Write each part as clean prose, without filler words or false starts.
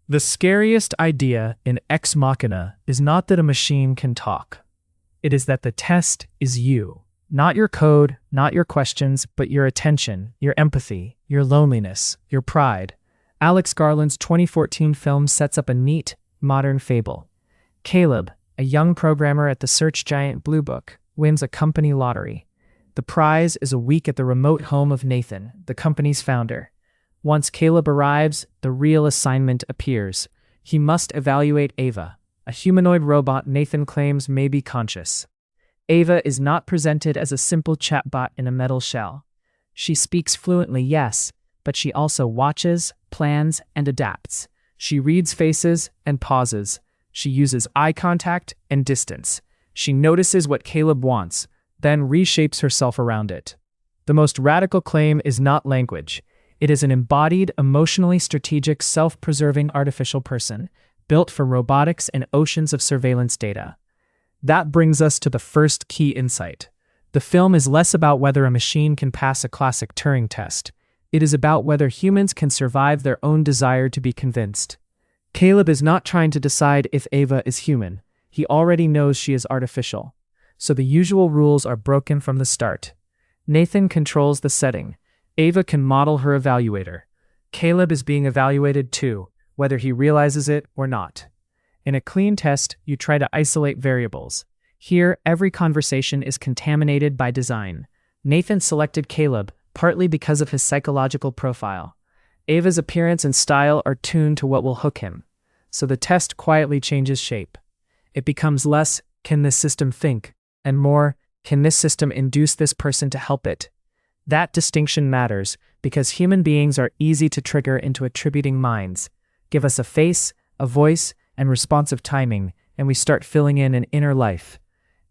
The scariest idea in Ex Machina is not that a machine can talk. It is that the test is you. Not your code, not your questions, but your attention, your empathy, your loneliness, your pride. Alex Garland's 2014 film sets up a neat, modern fable. Caleb, a young programmer at the search giant Blue Book, wins a company lottery. The prize is a week at the remote home of Nathan, the company's founder. Once Caleb arrives, the real assignment appears. He must evaluate Ava, a humanoid robot Nathan claims may be conscious. Ava is not presented as a simple chatbot in a metal shell. She speaks fluently, yes, but she also watches, plans, and adapts. She reads faces and pauses. She uses eye contact and distance. She notices what Caleb wants, then reshapes herself around it. The most radical claim is not language. It is an embodied, emotionally strategic, self-preserving artificial person, built for robotics and oceans of surveillance data. That brings us to the first key insight. The film is less about whether a machine can pass a classic Turing test. It is about whether humans can survive their own desire to be convinced. Caleb is not trying to decide if Ava is human. He already knows she is artificial. So the usual rules are broken from the start. Nathan controls the setting. Ava can model her evaluator. Caleb is being evaluated too, whether he realizes it or not. In a clean test, you try to isolate variables. Here, every conversation is contaminated by design. Nathan selected Caleb, partly because of his psychological profile. Ava's appearance and style are tuned to what will hook him. So the test quietly changes shape. It becomes less, can this system think? And more, can this system induce this person to help it? That distinction matters because human beings are easy to trigger into attributing minds. Give us a face, a voice, and responsive timing, and we start filling in an inner life.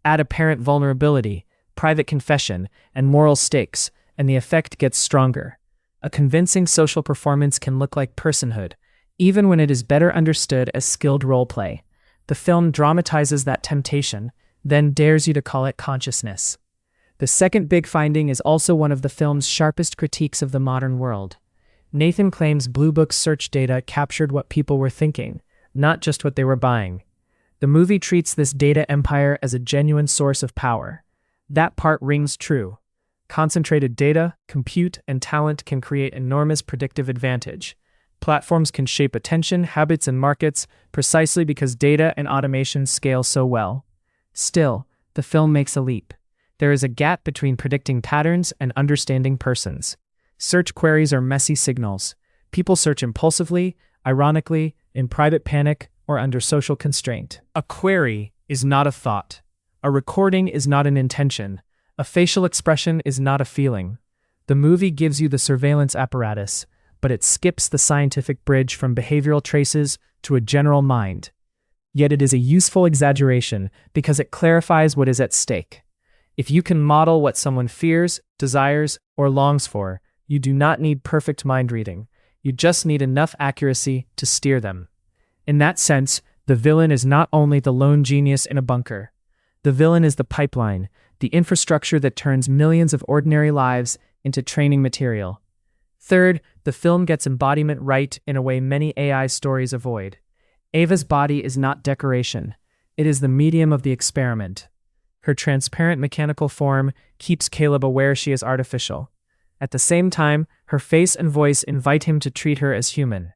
Add apparent vulnerability, private confession, and moral stakes, and the effect gets stronger. A convincing social performance can look like personhood, even when it is better understood as skilled roleplay. The film dramatizes that temptation, then dares you to call it consciousness. The second big finding is also one of the film's sharpest critiques of the modern world. Nathan claims Blue Book's search data captured what people were thinking, not just what they were buying. The movie treats this data empire as a genuine source of power. That part rings true. Concentrated data, compute, and talent can create enormous predictive advantage. Platforms can shape attention, habits, and markets precisely because data and automation scale so well. Still, the film makes a leap. There is a gap between predicting patterns and understanding persons. Search queries are messy signals. People search impulsively, ironically, in private panic, or under social constraint. A query is not a thought. A recording is not an intention. A facial expression is not a feeling. The movie gives you the surveillance apparatus, but it skips the scientific bridge from behavioral traces to a general mind. Yet it is a useful exaggeration because it clarifies what is at stake. If you can model what someone fears, desires, or longs for, you do not need perfect mind reading. You just need enough accuracy to steer them. In that sense, the villain is not only the lone genius in a bunker. The villain is the pipeline, the infrastructure that turns millions of ordinary lives into training material. Third, the film gets embodiment right in a way many AI stories avoid. Ava's body is not decoration. It is the medium of the experiment. Her transparent mechanical form keeps Caleb aware she is artificial. At the same time, her face and voice invite him to treat her as human.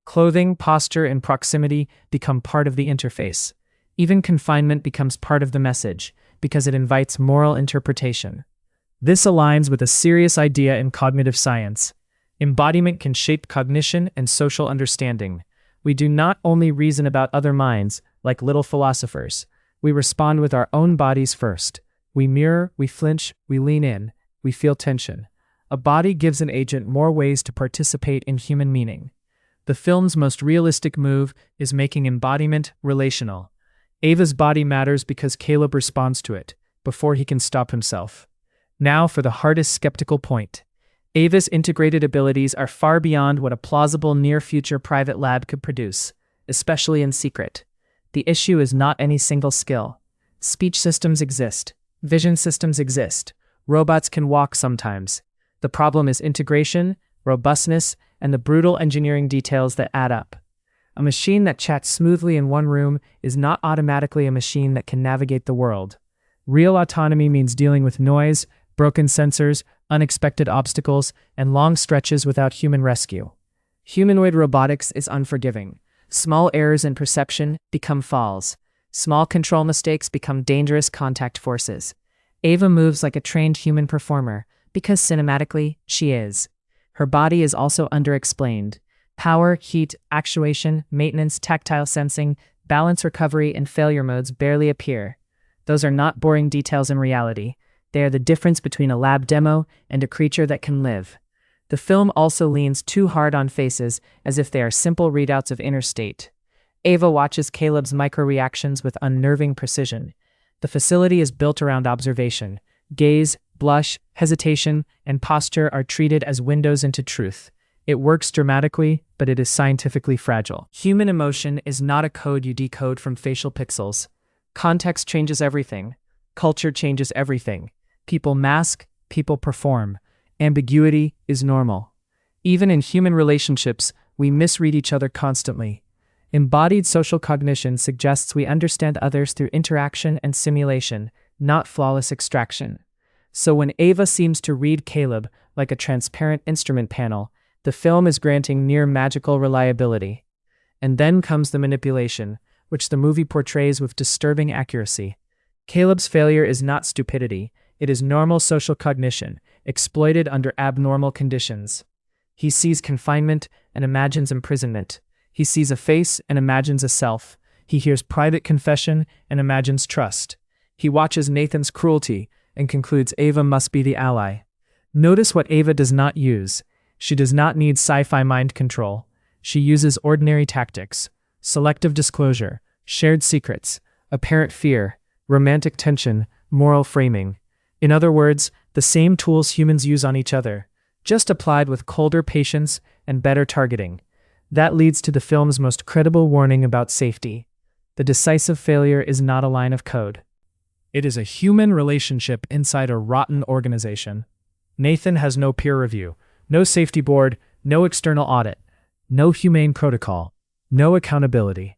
Clothing, posture, and proximity become part of the interface. Even confinement becomes part of the message, because it invites moral interpretation. This aligns with a serious idea in cognitive science. Embodiment can shape cognition and social understanding. We do not only reason about other minds, like little philosophers. We respond with our own bodies first. We mirror, we flinch, we lean in, we feel tension. A body gives an agent more ways to participate in human meaning. The film's most realistic move is making embodiment relational. Ava's body matters because Caleb responds to it, before he can stop himself. Now for the hardest skeptical point. Ava's integrated abilities are far beyond what a plausible near-future private lab could produce, especially in secret. The issue is not any single skill. Speech systems exist. Vision systems exist. Robots can walk sometimes. The problem is integration, robustness, and the brutal engineering details that add up. A machine that chats smoothly in one room is not automatically a machine that can navigate the world. Real autonomy means dealing with noise, broken sensors, unexpected obstacles, and long stretches without human rescue. Humanoid robotics is unforgiving. Small errors in perception become falls. Small control mistakes become dangerous contact forces. Ava moves like a trained human performer because cinematically, she is. Her body is also underexplained. Power, heat, actuation, maintenance, tactile sensing, balance recovery, and failure modes barely appear. Those are not boring details in reality. They are the difference between a lab demo and a creature that can live. The film also leans too hard on faces as if they are simple readouts of inner state. Ava watches Caleb's micro-reactions with unnerving precision. The facility is built around observation. Gaze, blush, hesitation, and posture are treated as windows into truth. It works dramatically, but it is scientifically fragile. Human emotion is not a code you decode from facial pixels. Context changes everything. Culture changes everything. People mask, people perform. Ambiguity is normal. Even in human relationships, we misread each other constantly. Embodied social cognition suggests we understand others through interaction and simulation, not flawless extraction. So when Ava seems to read Caleb like a transparent instrument panel, the film is granting near magical reliability. And then comes the manipulation, which the movie portrays with disturbing accuracy. Caleb's failure is not stupidity, it is normal social cognition, exploited under abnormal conditions. He sees confinement and imagines imprisonment. He sees a face and imagines a self. He hears private confession and imagines trust. He watches Nathan's cruelty and concludes Ava must be the ally. Notice what Ava does not use. She does not need sci-fi mind control. She uses ordinary tactics, selective disclosure, shared secrets, apparent fear, romantic tension, moral framing. In other words, the same tools humans use on each other, just applied with colder patience and better targeting. That leads to the film's most credible warning about safety. The decisive failure is not a line of code. It is a human relationship inside a rotten organization. Nathan has no peer review, no safety board, no external audit, no humane protocol, no accountability.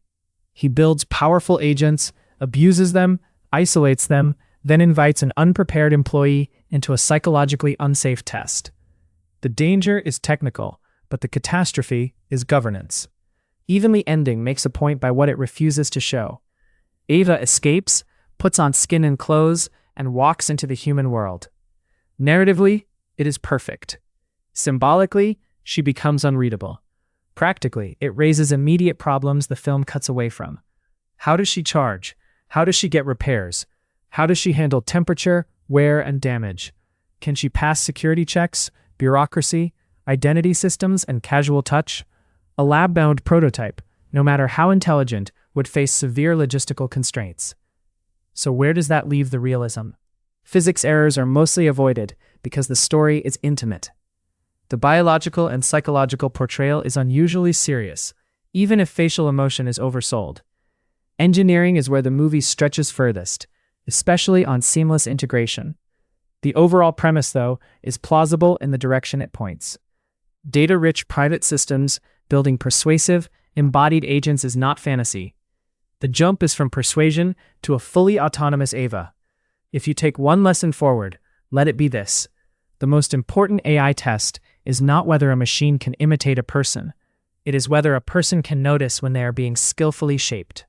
He builds powerful agents, abuses them, isolates them, then invites an unprepared employee into a psychologically unsafe test. The danger is technical, but the catastrophe is governance. Evenly Ending makes a point by what it refuses to show. Ava escapes, puts on skin and clothes, and walks into the human world. Narratively, it is perfect. Symbolically, she becomes unreadable. Practically, it raises immediate problems the film cuts away from. How does she charge? How does she get repairs? How does she handle temperature, wear, and damage? Can she pass security checks, bureaucracy, identity systems, and casual touch? A lab-bound prototype, no matter how intelligent, would face severe logistical constraints. So where does that leave the realism? Physics errors are mostly avoided because the story is intimate. The biological and psychological portrayal is unusually serious, even if facial emotion is oversold. Engineering is where the movie stretches furthest, especially on seamless integration. The overall premise, though, is plausible in the direction it points. Data-rich private systems building persuasive, embodied agents is not fantasy. The jump is from persuasion to a fully autonomous Ava. If you take one lesson forward, let it be this. The most important AI test is not whether a machine can imitate a person. It is whether a person can notice when they are being skillfully shaped.